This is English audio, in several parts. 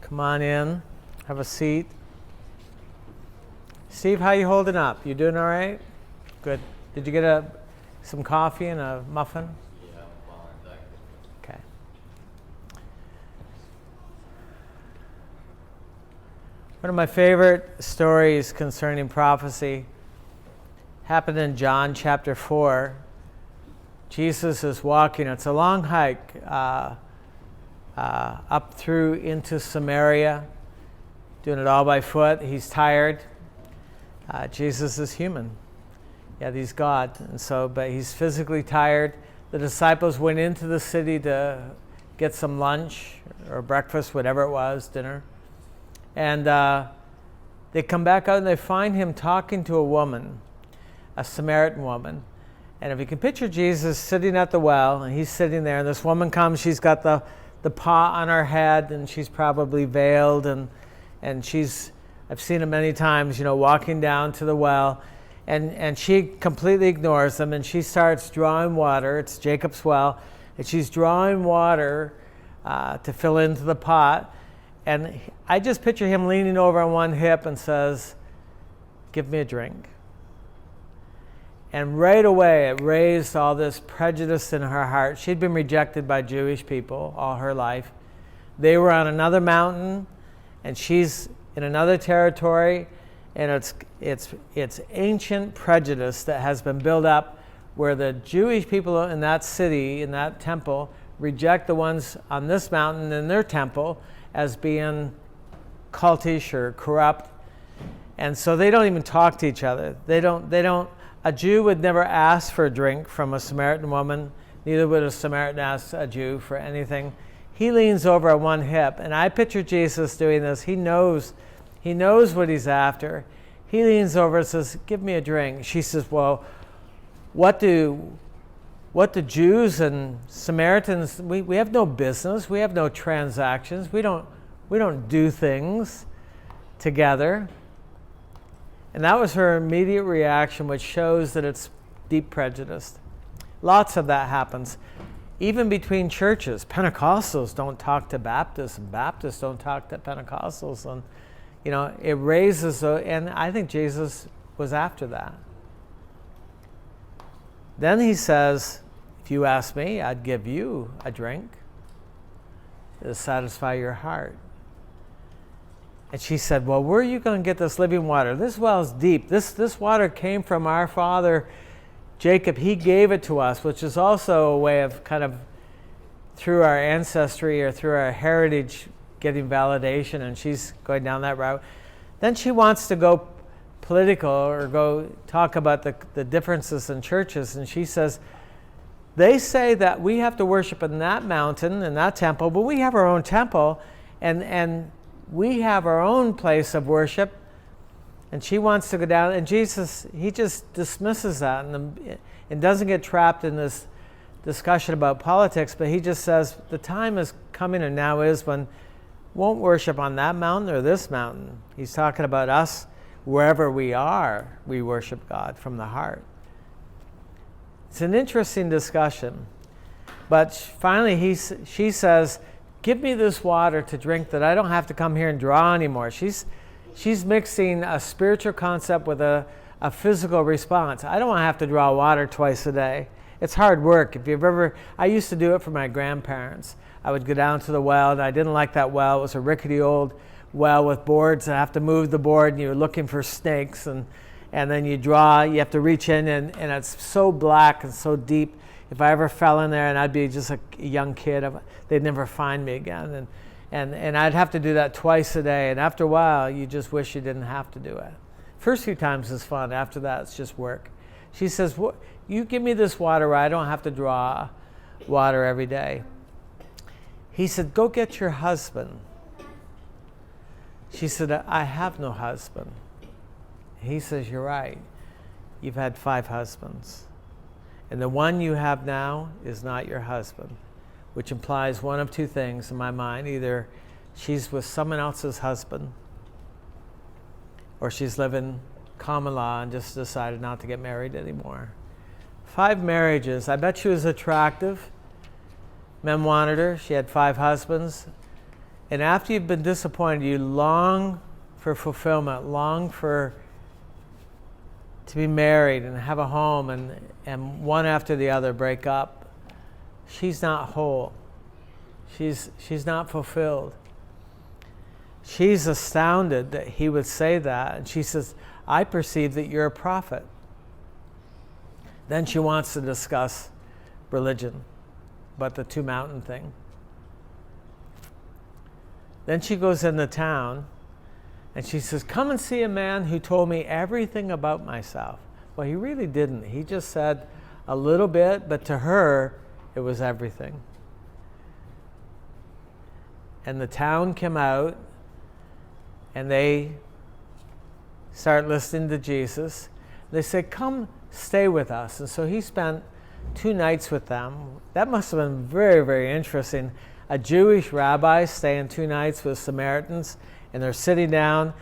Come on in. Have a seat. Steve, how you holding up? You doing all right? Good. Did you get some coffee and a muffin? Yeah, I'm fine, thank you. Okay. One of my favorite stories concerning prophecy happened in John chapter 4. Jesus is walking. It's a long hike up through into Samaria, doing it all by foot. He's tired. Jesus is human. Yeah, he's God, but he's physically tired. The disciples went into the city to get some lunch or breakfast, whatever it was, dinner. And they come back out and they find him talking to a woman, a Samaritan woman. And if you can picture Jesus sitting at the well, and he's sitting there, and this woman comes, she's got the pot on her head, and she's probably veiled, and I've seen it many times, walking down to the well, and she completely ignores them, and she starts drawing water. It's Jacob's well, and she's drawing water to fill into the pot. And I just picture him leaning over on one hip and says, "Give me a drink." And right away, it raised all this prejudice in her heart. She'd been rejected by Jewish people all her life. They were on another mountain, and she's in another territory, and it's ancient prejudice that has been built up where the Jewish people in that city, in that temple, reject the ones on this mountain in their temple as being cultish or corrupt. And so they don't even talk to each other. They don't. A Jew would never ask for a drink from a Samaritan woman. Neither would a Samaritan ask a Jew for anything. He leans over on one hip, and I picture Jesus doing this. He knows what he's after. He leans over and says, "Give me a drink." She says, "Well, what do Jews and Samaritans? We have no business. We have no transactions. We don't do things together." And that was her immediate reaction, which shows that it's deep prejudice. Lots of that happens. Even between churches. Pentecostals don't talk to Baptists, and Baptists don't talk to Pentecostals. And, it raises, and I think Jesus was after that. Then he says, "If you ask me, I'd give you a drink to satisfy your heart." And she said, "Well, where are you going to get this living water? This well is deep. This water came from our father Jacob. He gave it to us," which is also a way of kind of through our ancestry or through our heritage getting validation, and she's going down that route. Then she wants to go political or go talk about the differences in churches, and she says, "They say that we have to worship in that mountain, in that temple, but we have our own temple, and we have our own place of worship." And she wants to go down, and Jesus, he just dismisses that and doesn't get trapped in this discussion about politics, but he just says, the time is coming, and now is, when won't worship on that mountain or this mountain. He's talking about us, wherever we are, we worship God from the heart. It's an interesting discussion. But finally, she says, "Give me this water to drink that I don't have to come here and draw anymore." She's mixing a spiritual concept with a physical response. I don't want to have to draw water twice a day. It's hard work. I used to do it for my grandparents. I would go down to the well, and I didn't like that well. It was a rickety old well with boards. I have to move the board, and you're looking for snakes, and then you have to reach in, and it's so black and so deep. If I ever fell in there, and I'd be just a young kid, they'd never find me again. And I'd have to do that twice a day. And after a while, you just wish you didn't have to do it. First few times is fun. After that, it's just work. She says, "You give me this water where I don't have to draw water every day." He said, "Go get your husband." She said, "I have no husband." He says, "You're right. You've had 5 husbands. And the one you have now is not your husband," which implies one of two things in my mind. Either she's with someone else's husband, or she's living common law and just decided not to get married anymore. 5 marriages. I bet she was attractive. Men wanted her. She had 5 husbands. And after you've been disappointed, you long for fulfillment, long for to be married and have a home, and one after the other break up. She's not whole. She's not fulfilled. She's astounded that he would say that. And she says, I perceive that you're a prophet. Then she wants to discuss religion, but the two-mountain thing. Then she goes into town, and she says, come and see a man who told me everything about myself. Well, he really didn't. He just said a little bit, but to her, it was everything. And the town came out, and they start listening to Jesus. They said, come stay with us. And so he spent 2 nights with them. That must have been very, very interesting. A Jewish rabbi staying 2 nights with Samaritans, and they're sitting down.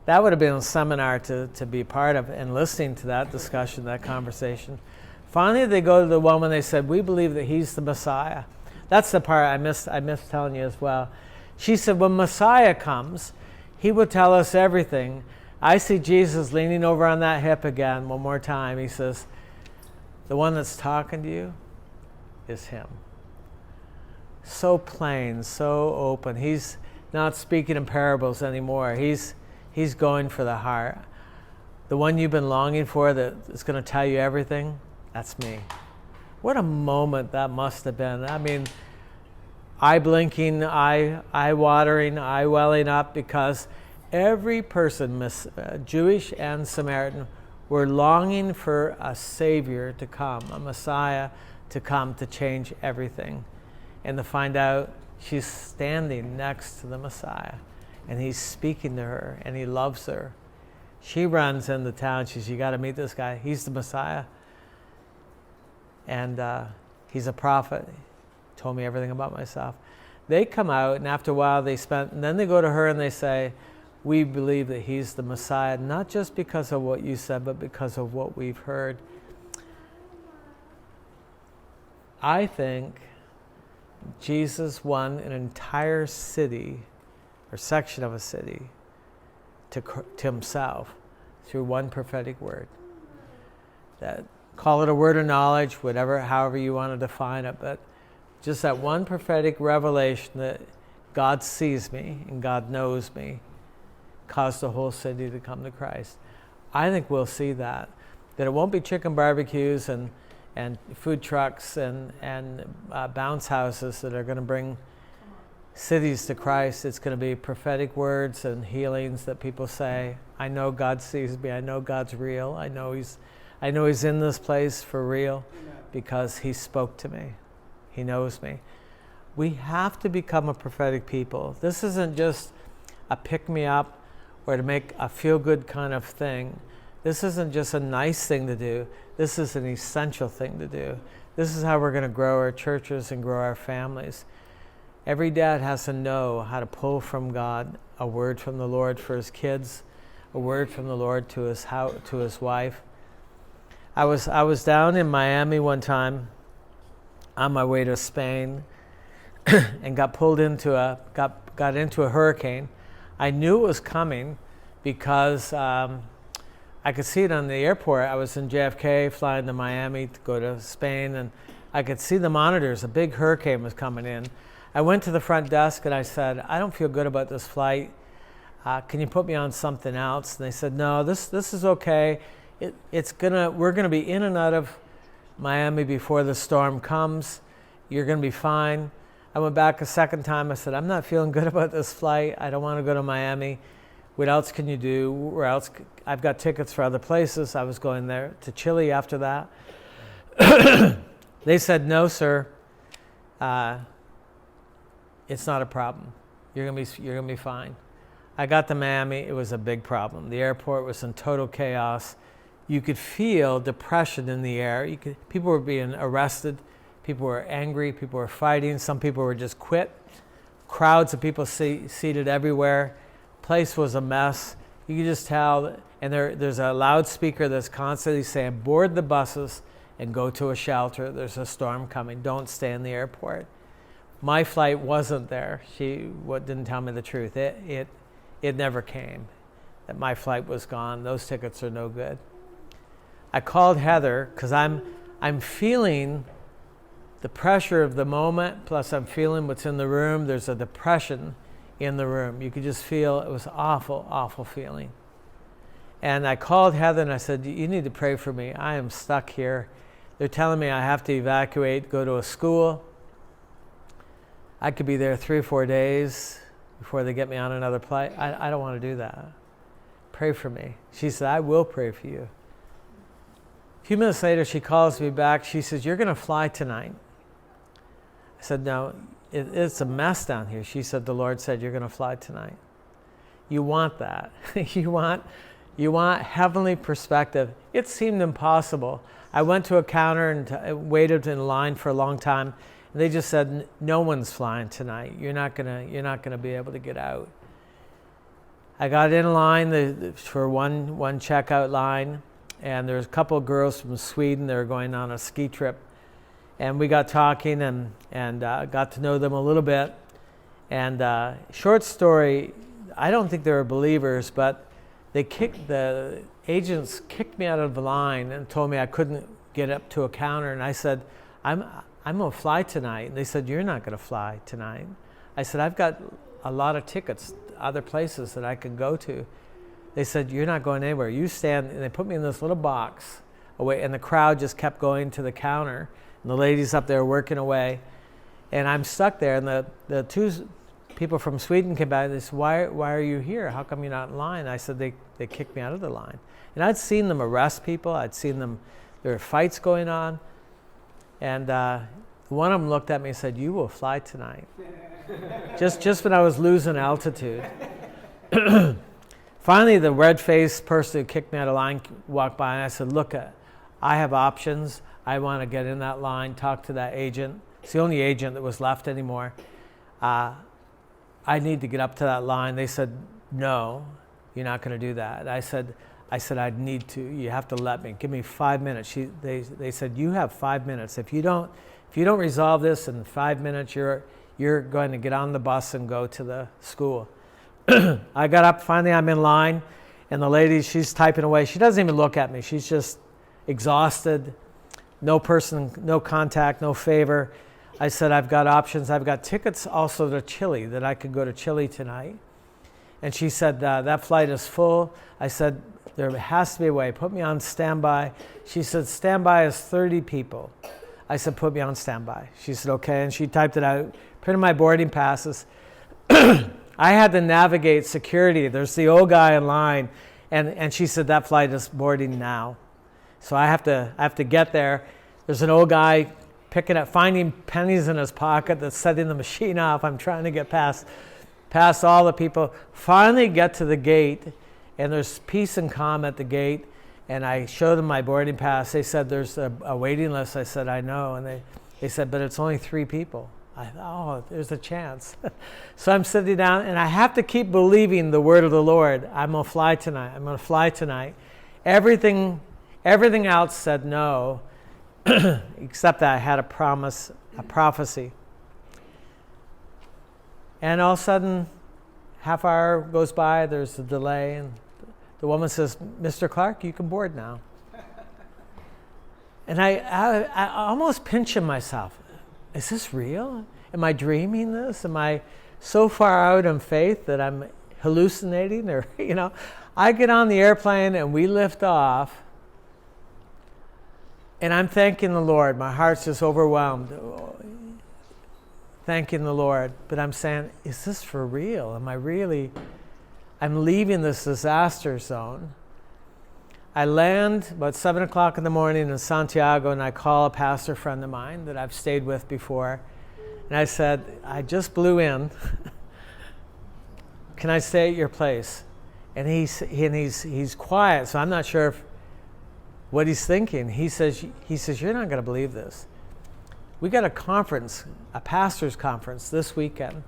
That would have been a seminar to be part of, and listening to that discussion, that conversation. Finally, they go to the woman. They said, we believe that he's the Messiah. That's the part I missed telling you as well. She said, when Messiah comes, he will tell us everything. I see Jesus leaning over on that hip again one more time. He says, the one that's talking to you is him. So plain, so open. He's not speaking in parables anymore. He's going for the heart. The one you've been longing for that is going to tell you everything, that's me. What a moment that must have been. I mean, eye blinking, eye watering, eye welling up, because every person, Jewish and Samaritan, were longing for a Savior to come, a Messiah to come to change everything. And to find out she's standing next to the Messiah, and he's speaking to her, and he loves her. She runs into town. She says, you got to meet this guy. He's the Messiah. And he's a prophet. He told me everything about myself. They come out, and after a while and then they go to her and they say, we believe that he's the Messiah, not just because of what you said, but because of what we've heard. I think Jesus won an entire city or section of a city to himself through one prophetic word. That, call it a word of knowledge, however you want to define it, but just that one prophetic revelation that God sees me and God knows me caused the whole city to come to Christ. I think we'll see that it won't be chicken barbecues and food trucks and bounce houses that are going to bring cities to Christ. It's going to be prophetic words and healings that people say, I know God sees me. I know God's real. I know he's in this place for real because he spoke to me. He knows me. We have to become a prophetic people. This isn't just a pick-me-up or to make a feel-good kind of thing. This isn't just a nice thing to do. This is an essential thing to do. This is how we're going to grow our churches and grow our families. Every dad has to know how to pull from God a word from the Lord for his kids, a word from the Lord to his wife. I was down in Miami one time on my way to Spain and got into a hurricane. I knew it was coming because I could see it on the airport. I was in JFK flying to Miami to go to Spain, and I could see the monitors. A big hurricane was coming in. I went to the front desk and I said, I don't feel good about this flight. Can you put me on something else? And they said, no, this is okay. We're gonna be in and out of Miami before the storm comes. You're gonna be fine. I went back a second time. I said, I'm not feeling good about this flight. I don't want to go to Miami. What else can you do? Where else? I've got tickets for other places. I was going there to Chile after that. They said, no, sir. It's not a problem. You're gonna be fine. I got to Miami. It was a big problem. The airport was in total chaos. You could feel depression in the air. People were being arrested. People were angry. People were fighting. Some people were just quit. Crowds of people seated everywhere. Place was a mess. You could just tell. And there's a loudspeaker that's constantly saying, board the buses and go to a shelter. There's a storm coming. Don't stay in the airport. my flight wasn't there. She didn't tell me the truth. It never came. That my flight was gone. Those tickets are no good. I called Heather because I'm feeling the pressure of the moment, plus I'm feeling what's in the room. There's a depression in the room. You could just feel it was awful, awful feeling. And I called Heather and I said, you need to pray for me. I am stuck here. They're telling me I have to evacuate, go to a school. I could be there 3 or 4 days before they get me on another flight. I don't want to do that. Pray for me. She said, I will pray for you. A few minutes later, she calls me back. She says, you're going to fly tonight. I said, no, it's a mess down here. She said, the Lord said, you're going to fly tonight. You want that. You want heavenly perspective. It seemed impossible. I went to a counter and waited in line for a long time. And they just said, no one's flying tonight. You're not gonna be able to get out. I got in line for one checkout line, and there's a couple of girls from Sweden that were going on a ski trip. And we got talking and got to know them a little bit. And short story, I don't think they were believers, but the agents kicked me out of the line and told me I couldn't get up to a counter. And I said, I'm going to fly tonight. And they said, you're not going to fly tonight. I said, I've got a lot of tickets, other places that I can go to. They said, you're not going anywhere. You stand. And they put me in this little box away, and the crowd just kept going to the counter. And the ladies up there working away. And I'm stuck there. And the two people from Sweden came back and they said, why are you here? How come you're not in line? I said, they kicked me out of the line. And I'd seen them arrest people. I'd seen them, there were fights going on. And one of them looked at me and said, you will fly tonight. just when I was losing altitude. Finally, the red-faced person who kicked me out of line walked by, and I said, look, I have options. I want to get in that line, talk to that agent. It's the only agent that was left anymore. I need to get up to that line. They said, no, you're not going to do that. I said, I'd need to. You have to let me. Give me 5 minutes. They said, you have 5 minutes. If you don't resolve this in 5 minutes, you're going to get on the bus and go to the school. I got up. Finally, I'm in line, and the lady, she's typing away. She doesn't even look at me. She's just exhausted. No person, no contact, no favor. I said, I've got options. I've got tickets also to Chile, that I could go to Chile tonight. And she said, that flight is full. I said, there has to be a way. Put me on standby. She said, standby is 30 people. I said, put me on standby. She said, okay. And she typed it out, printed my boarding passes. I had to navigate security. There's the old guy in line. And she said, that flight is boarding now. So I have to get there. There's an old guy finding pennies in his pocket that's setting the machine off. I'm trying to get past all the people. Finally get to the gate, and there's peace and calm at the gate. And I showed them my boarding pass. They said, there's a waiting list. I said, I know. And they said, but it's only 3 people. I thought, oh, there's a chance. So I'm sitting down, and I have to keep believing the word of the Lord. I'm going to fly tonight. I'm going to fly tonight. Everything else said no, except that I had a prophecy. And all of a sudden, half hour goes by, there's a delay, and the woman says, Mr. Clark, you can board now. And I almost pinching myself. Is this real? Am I dreaming this? Am I so far out in faith that I'm hallucinating? Or, I get on the airplane and we lift off, and I'm thanking the Lord. My heart's just overwhelmed. Thanking the Lord. But I'm saying, is this for real? I'm leaving this disaster zone. I land about 7 o'clock in the morning in Santiago, and I call a pastor friend of mine that I've stayed with before. And I said, I just blew in. Can I stay at your place? And he's quiet, so I'm not sure what he's thinking. He says, you're not going to believe this. We got a conference, a pastor's conference this weekend,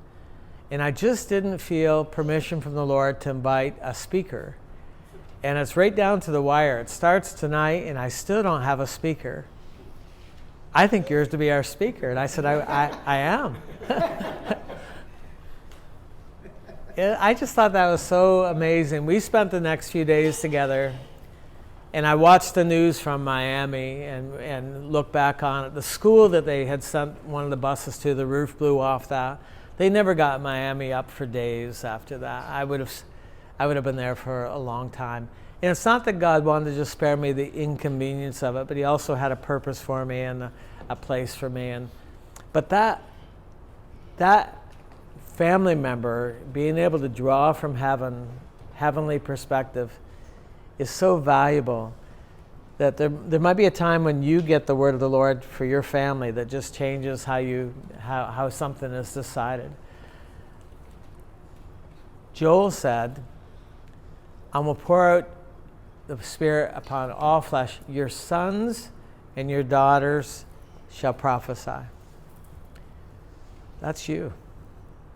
and I just didn't feel permission from the Lord to invite a speaker. And it's right down to the wire. It starts tonight, and I still don't have a speaker. I think you're to be our speaker. And I said, I am. I just thought that was so amazing. We spent the next few days together, and I watched the news from Miami and looked back on it. The school that they had sent one of the buses to, the roof blew off that. They never got Miami up for days after that. I would have been there for a long time. And it's not that God wanted to just spare me the inconvenience of it, but he also had a purpose for me and a place for me. But that family member, being able to draw from heaven, heavenly perspective, is so valuable that there might be a time when you get the word of the Lord for your family that just changes how something is decided. Joel said, I will pour out the Spirit upon all flesh. Your sons and your daughters shall prophesy. That's you.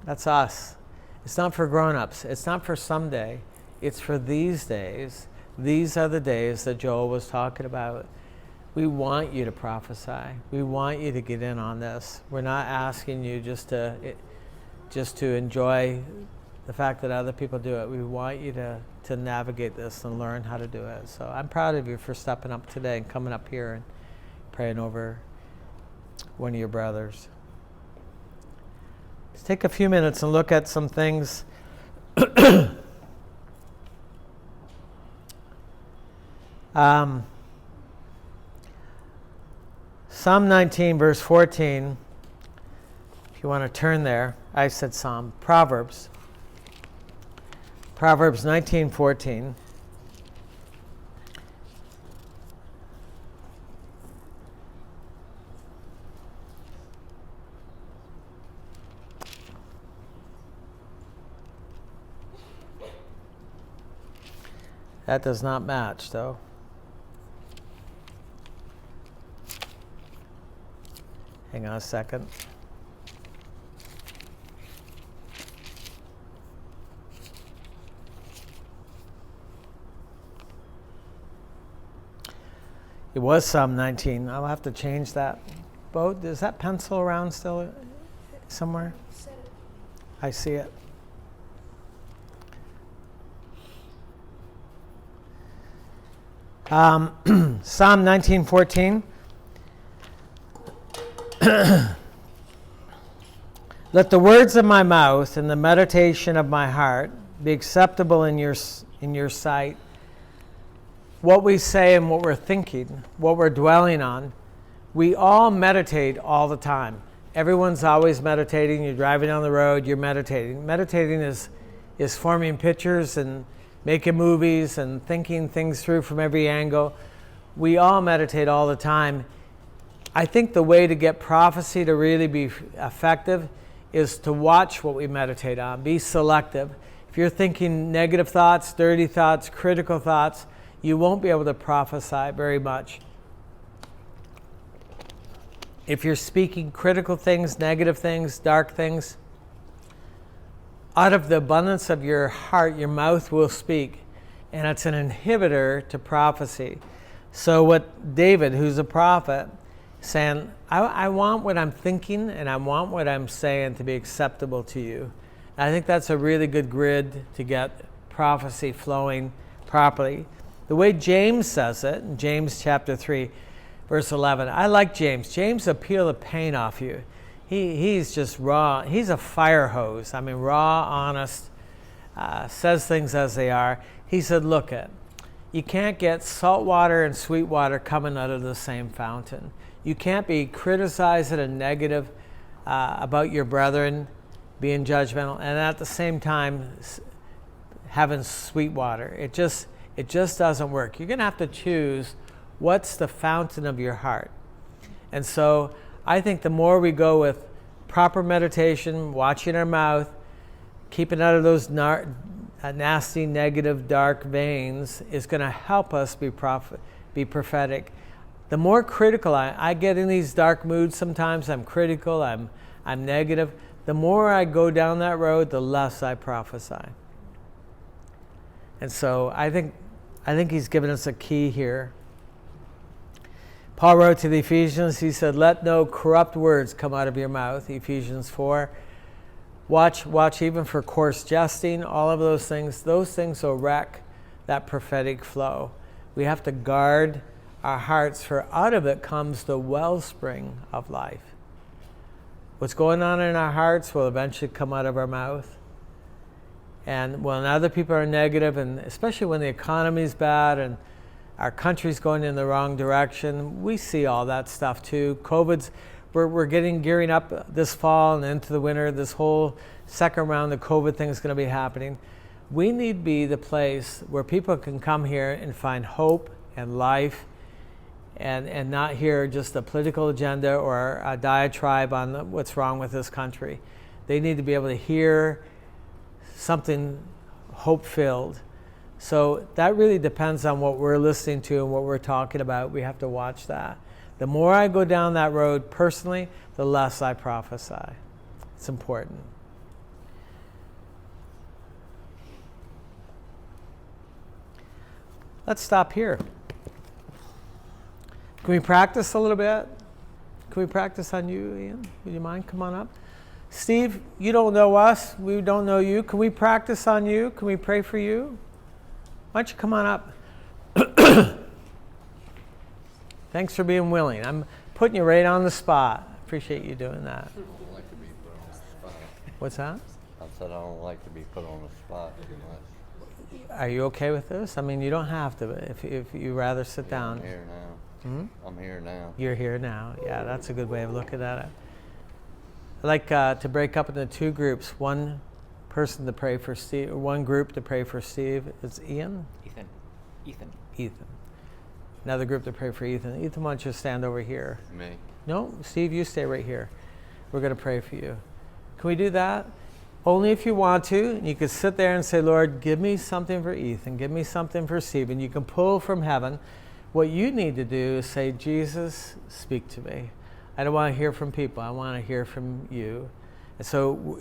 That's us. It's not for grown-ups. It's not for someday. It's for these days. These are the days that Joel was talking about. We want you to prophesy. We want you to get in on this. We're not asking you just to enjoy the fact that other people do it. We want you to navigate this and learn how to do it. So I'm proud of you for stepping up today and coming up here and praying over one of your brothers. Let's take a few minutes and look at some things. Psalm 19, verse 14. If you want to turn there, I said Psalm. Proverbs 19:14. That does not match, though. Hang on a second. It was Psalm 19. I'll have to change that. Bo, is that pencil around still somewhere? I see it. Psalm 19:14. Let the words of my mouth and the meditation of my heart be acceptable in your sight. What we say and what we're thinking, what we're dwelling on, we all meditate all the time. Everyone's always meditating. You're driving down the road, you're meditating. Meditating is forming pictures and making movies and thinking things through from every angle. We all meditate all the time. I think the way to get prophecy to really be effective is to watch what we meditate on. Be selective. If you're thinking negative thoughts, dirty thoughts, critical thoughts, you won't be able to prophesy very much. If you're speaking critical things, negative things, dark things, out of the abundance of your heart, your mouth will speak. And it's an inhibitor to prophecy. So what David, who's a prophet, saying, I want what I'm thinking and I want what I'm saying to be acceptable to you. And I think that's a really good grid to get prophecy flowing properly. The way James says it, in James chapter 3, verse 11, I like James. James will peel the paint off you. He's just raw. He's a fire hose. I mean, raw, honest, says things as they are. He said, look it, you can't get salt water and sweet water coming out of the same fountain. You can't be criticizing and negative about your brethren, being judgmental, and at the same time having sweet water. It just doesn't work. You're going to have to choose what's the fountain of your heart. And so I think the more we go with proper meditation, watching our mouth, keeping out of those nasty, negative, dark veins is going to help us be prophetic. The more critical I get in these dark moods sometimes, I'm critical, I'm negative. The more I go down that road, the less I prophesy. And so I think he's given us a key here. Paul wrote to the Ephesians, he said, let no corrupt words come out of your mouth, Ephesians 4. Watch even for coarse jesting, all of those things. Those things will wreck that prophetic flow. We have to guard our hearts, for out of it comes the wellspring of life. What's going on in our hearts will eventually come out of our mouth. And when other people are negative, and especially when the economy's bad and our country's going in the wrong direction, we see all that stuff too. We're gearing up this fall and into the winter. This whole second round of COVID thing is going to be happening. We need to be the place where people can come here and find hope and life, and not hear just a political agenda or a diatribe on what's wrong with this country. They need to be able to hear something hope-filled. So that really depends on what we're listening to and what we're talking about. We have to watch that. The more I go down that road personally, the less I prophesy. It's important. Let's stop here. Can we practice a little bit? Can we practice on you, Ian? Would you mind? Come on up. Steve, you don't know us. We don't know you. Can we practice on you? Can we pray for you? Why don't you come on up? Thanks for being willing. I'm putting you right on the spot. Appreciate you doing that. I don't like to be put on the spot. What's that? I said I don't like to be put on the spot too much. Are you okay with this? I mean, you don't have to, if you rather sit down. I'm here now. I'm here now. You're here now. Yeah, that's a good way of looking at it. I like to break up into two groups. One person to pray for Steve, or one group to pray for Steve. It's Ian? Ethan. Another group to pray for Ethan. Ethan, why don't you stand over here? Me? No, Steve, you stay right here. We're going to pray for you. Can we do that? Only if you want to. You can sit there and say, Lord, give me something for Ethan. Give me something for Steve. And you can pull from heaven. What you need to do is say, Jesus, speak to me. I don't want to hear from people. I want to hear from you. And so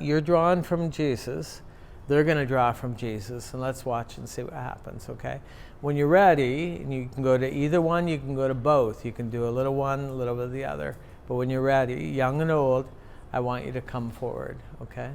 you're drawing from Jesus. They're going to draw from Jesus. And let's watch and see what happens, okay? When you're ready, and you can go to either one, you can go to both. You can do a little one, a little bit of the other. But when you're ready, young and old, I want you to come forward, okay?